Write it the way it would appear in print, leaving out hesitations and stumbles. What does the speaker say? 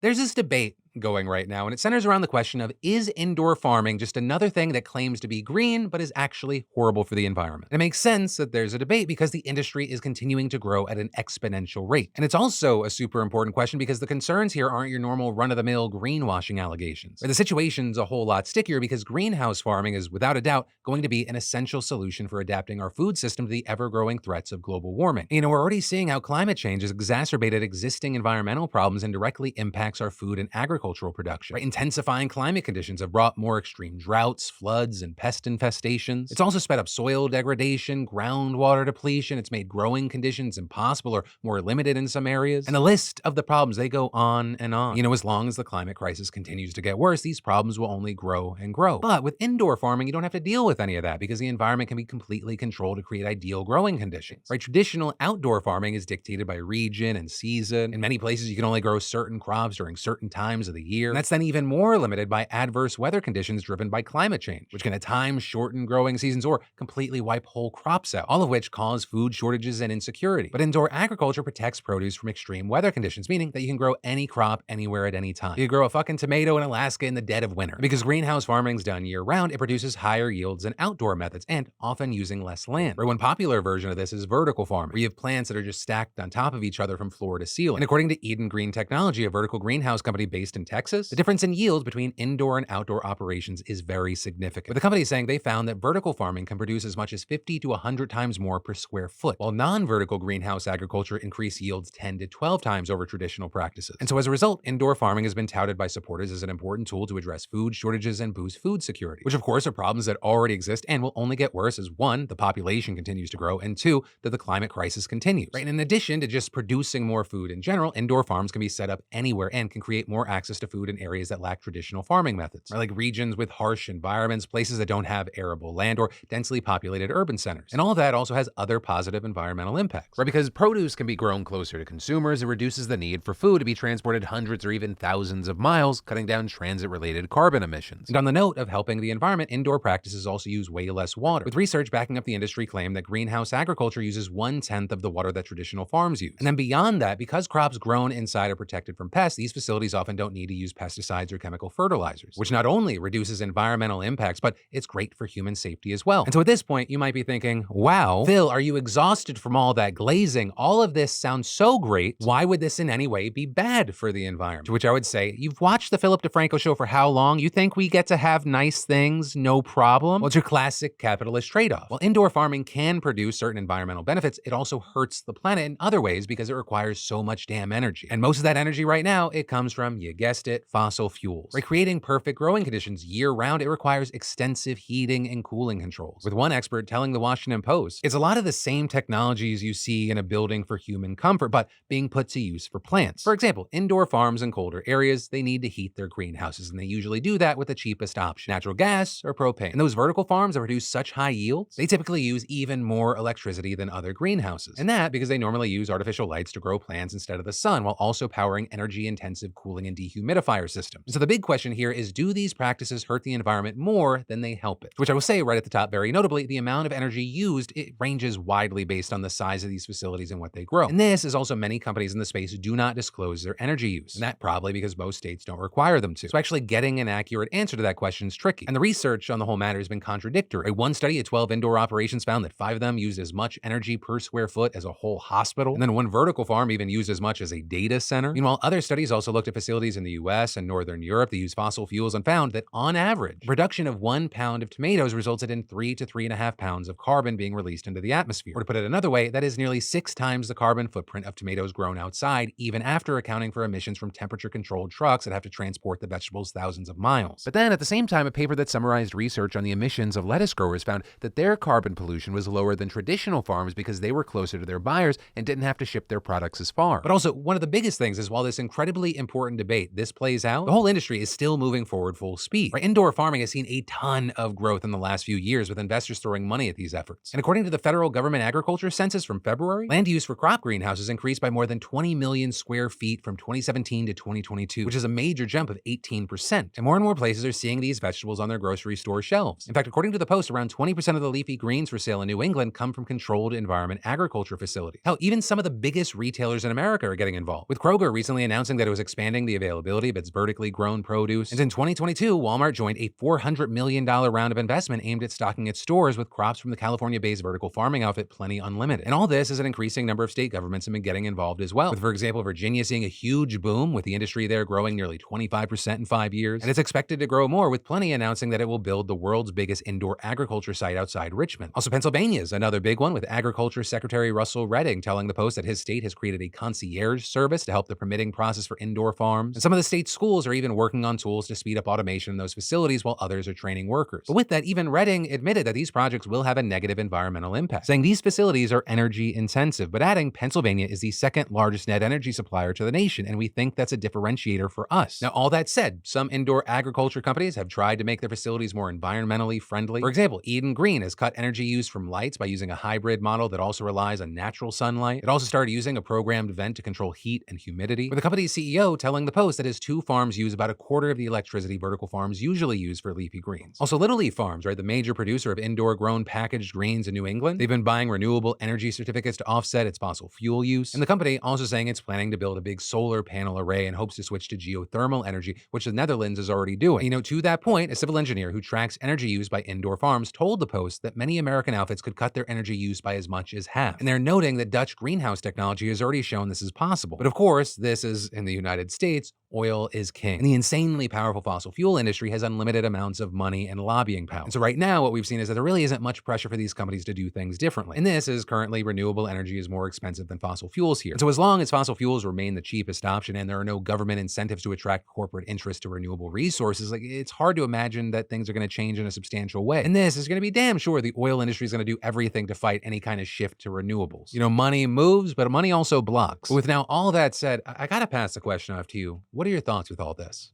There's this debate going right now, and it centers around the question of, is indoor farming just another thing that claims to be green but is actually horrible for the environment? And it makes sense that there's a debate because the industry is continuing to grow at an exponential rate. And it's also a super important question because the concerns here aren't your normal run-of-the-mill greenwashing allegations. The situation's a whole lot stickier because greenhouse farming is without a doubt going to be an essential solution for adapting our food system to the ever-growing threats of global warming. And, we're already seeing how climate change has exacerbated existing environmental problems and directly impacts our food and agricultural production. Right? Intensifying climate conditions have brought more extreme droughts, floods, and pest infestations. It's also sped up soil degradation, groundwater depletion. It's made growing conditions impossible or more limited in some areas. And the list of the problems, they go on and on. As long as the climate crisis continues to get worse, these problems will only grow and grow. But with indoor farming, you don't have to deal with any of that because the environment can be completely controlled to create ideal growing conditions. Right? Traditional outdoor farming is dictated by region and season. In many places, you can only grow certain crops during certain times of the year. And that's then even more limited by adverse weather conditions driven by climate change, which can at times shorten growing seasons or completely wipe whole crops out, all of which cause food shortages and insecurity. But indoor agriculture protects produce from extreme weather conditions, meaning that you can grow any crop anywhere at any time. You can grow a fucking tomato in Alaska in the dead of winter. Because greenhouse farming's done year-round, it produces higher yields than outdoor methods and often using less land. One popular version of this is vertical farming, where you have plants that are just stacked on top of each other from floor to ceiling. And according to Eden Green Technology, a vertical greenhouse company based in Texas, the difference in yields between indoor and outdoor operations is very significant. But the company is saying they found that vertical farming can produce as much as 50 to 100 times more per square foot, while non-vertical greenhouse agriculture increased yields 10 to 12 times over traditional practices. And so as a result, indoor farming has been touted by supporters as an important tool to address food shortages and boost food security, which of course are problems that already exist and will only get worse as one, the population continues to grow, and two, that the climate crisis continues. Right? And in addition to just producing more food in general, indoor farms can be set up anywhere and can create more access to food in areas that lack traditional farming methods, right? Like regions with harsh environments, places that don't have arable land, or densely populated urban centers. And all of that also has other positive environmental impacts, right? Because produce can be grown closer to consumers, it reduces the need for food to be transported hundreds or even thousands of miles, cutting down transit-related carbon emissions. And on the note of helping the environment, indoor practices also use way less water, with research backing up the industry claim that greenhouse agriculture uses 1/10 of the water that traditional farms use. And then beyond that, because crops grown inside are protected from pests, these facilities often don't need to use pesticides or chemical fertilizers, which not only reduces environmental impacts, but it's great for human safety as well. And so at this point, you might be thinking, wow, Phil, are you exhausted from all that glazing? All of this sounds so great. Why would this in any way be bad for the environment? To which I would say, you've watched the Philip DeFranco show for how long? You think we get to have nice things, no problem? Well, it's your classic capitalist trade-off. While indoor farming can produce certain environmental benefits, it also hurts the planet in other ways because it requires so much damn energy. And most of that energy right now, it comes from, you guessed it, fossil fuels. By creating perfect growing conditions year-round, it requires extensive heating and cooling controls. With one expert telling the Washington Post, it's a lot of the same technologies you see in a building for human comfort, but being put to use for plants. For example, indoor farms in colder areas, they need to heat their greenhouses, and they usually do that with the cheapest option, natural gas or propane. And those vertical farms that produce such high yields, they typically use even more electricity than other greenhouses. And that because they normally use artificial lights to grow plants instead of the sun, while also powering energy-intensive cooling and dehumidifier systems. And so the big question here is, do these practices hurt the environment more than they help it? Which I will say right at the top, very notably, the amount of energy used, it ranges widely based on the size of these facilities and what they grow. And this is also many companies in the space do not disclose their energy use. And that probably because most states don't require them to. So actually getting an accurate answer to that question is tricky. And the research on the whole matter has been contradictory. One study of 12 indoor operations found that 5 of them used as much energy per square foot as a whole hospital. And then one vertical farm even used as much as a data center. Meanwhile, other studies also looked at facilities in the US and Northern Europe that use fossil fuels and found that on average, production of 1 pound of tomatoes resulted in 3 to 3.5 pounds of carbon being released into the atmosphere. Or to put it another way, that is nearly 6 times the carbon footprint of tomatoes grown outside, even after accounting for emissions from temperature-controlled trucks that have to transport the vegetables thousands of miles. But then at the same time, a paper that summarized research on the emissions of lettuce growers found that their carbon pollution was lower than traditional farms because they were closer to their buyers and didn't have to ship their products as far. But also, one of the biggest things is while this incredibly important debate, this plays out, the whole industry is still moving forward full speed. Right? Indoor farming has seen a ton of growth in the last few years, with investors throwing money at these efforts. And according to the federal government agriculture census from February, land use for crop greenhouses increased by more than 20 million square feet from 2017 to 2022, which is a major jump of 18%. And more places are seeing these vegetables on their grocery store shelves. In fact, according to the Post, around 20% of the leafy greens for sale in New England come from controlled environment agriculture facilities. Hell, even some of the biggest retailers in America are getting involved, with Kroger recently announcing that it was expanding the availability sustainability of its vertically grown produce. And in 2022, Walmart joined a $400 million round of investment aimed at stocking its stores with crops from the California-based vertical farming outfit Plenty Unlimited. And all this as an increasing number of state governments have been getting involved as well, with, for example, Virginia seeing a huge boom, with the industry there growing nearly 25% in 5 years. And it's expected to grow more, with Plenty announcing that it will build the world's biggest indoor agriculture site outside Richmond. Also, Pennsylvania's another big one, with Agriculture Secretary Russell Redding telling the Post that his state has created a concierge service to help the permitting process for indoor farms. And some of the state's schools are even working on tools to speed up automation in those facilities, while others are training workers. But with that, even Redding admitted that these projects will have a negative environmental impact, saying these facilities are energy intensive, but adding Pennsylvania is the second largest net energy supplier to the nation, and we think that's a differentiator for us. Now, all that said, some indoor agriculture companies have tried to make their facilities more environmentally friendly. For example, Eden Green has cut energy use from lights by using a hybrid model that also relies on natural sunlight. It also started using a programmed vent to control heat and humidity, with the company's CEO telling the Post that his 2 farms use about a quarter of the electricity vertical farms usually use for leafy greens. Also, Little Leaf Farms, right, the major producer of indoor grown packaged greens in New England, they've been buying renewable energy certificates to offset its fossil fuel use. And the company also saying it's planning to build a big solar panel array and hopes to switch to geothermal energy, which the Netherlands is already doing. And, to that point, a civil engineer who tracks energy use by indoor farms told the Post that many American outfits could cut their energy use by as much as half. And they're noting that Dutch greenhouse technology has already shown this is possible. But of course, this is in the United States. Oil is king. And the insanely powerful fossil fuel industry has unlimited amounts of money and lobbying power. And so right now, what we've seen is that there really isn't much pressure for these companies to do things differently. And this is currently renewable energy is more expensive than fossil fuels here. And so as long as fossil fuels remain the cheapest option and there are no government incentives to attract corporate interest to renewable resources, it's hard to imagine that things are going to change in a substantial way. And this is going to be damn sure the oil industry is going to do everything to fight any kind of shift to renewables. Money moves, but money also blocks. But with now all that said, I gotta pass the question off to you. What are your thoughts with all this?